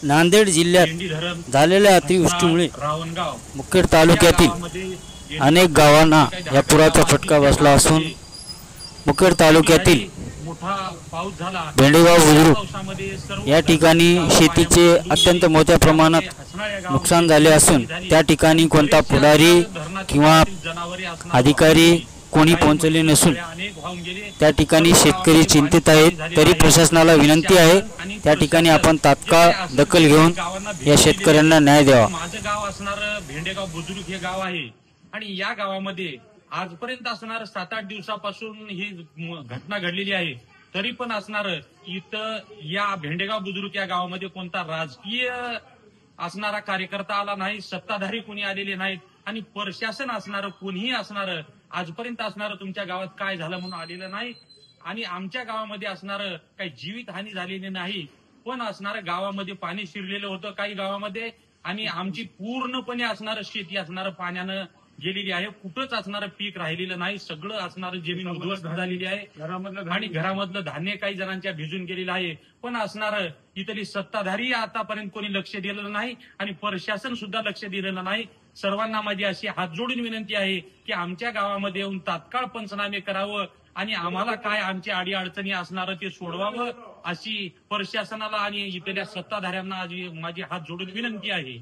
नांदेड जिल्ह्यात झालेल्या अतिवृष्टीमुळे मुखेड तालुक्यातील अनेक गावांना या पुराचा फटका बसला असून मुखेड तालुक्यातील भेंडेगाव बुद्रुक या ठिकाणी शेतीचे अत्यंत मोठ्या प्रमाणात नुकसान झाले असून त्या ठिकाणी कोणता पुढारी किंवा अधिकारी कोणी पोहोचले नसून त्या ठिकाणी शेतकरी चिंतित आहेत। तरी प्रशासनाला विनंती आहे त्या ठिकाणी आपण तात्काळ दखल घेऊन या शेतकऱ्यांना न्याय द्यावा। माझं गाव असणार भेंडेगाव बुद्रुक हे गाव आहे आणि या गावामध्ये आजपर्यंत असणार 7-8 दिवसापासून ही घटना घडलेली आहे। तरी पण असणार इथं या भेंडेगाव बुद्रुक या गावामध्ये कोणता राजकीय असणारा कार्यकर्ता आला नाही, सत्ताधारी कोणी आलेले नाहीत आणि प्रशासन असणार कोणीही असणार आजपर्यंत असणार तुमच्या गावात काय झालं म्हणून आलेलं नाही। आणि आमच्या गावामध्ये असणार काही जीवित हानी झालेली नाही, पण असणार गावामध्ये पाणी शिरलेलं होतं काही गावामध्ये आणि आमची पूर्णपणे असणार शेती असणार पाण्यानं गेलेली आहे। कुठंच असणारं पीक राहिलेलं नाही, सगळं असणारं जमीन उद्ध्वस्त झालेली आहे आणि घरामधलं धान्य काही जणांच्या भिजून गेलेलं आहे। पण असणार इथली सत्ताधारी आतापर्यंत कोणी लक्ष दिलेलं नाही आणि प्रशासन सुद्धा लक्ष दिलेलं नाही। सर्वांना माझी अशी हात जोडून विनंती आहे की आमच्या गावामध्ये येऊन तात्काळ पंचनामे करावं आणि आम्हाला काय आमची अडी अडचणी असणार ते सोडवावं अशी प्रशासनाला आणि इथल्या सत्ताधाऱ्यांना माझी हात जोडून विनंती आहे।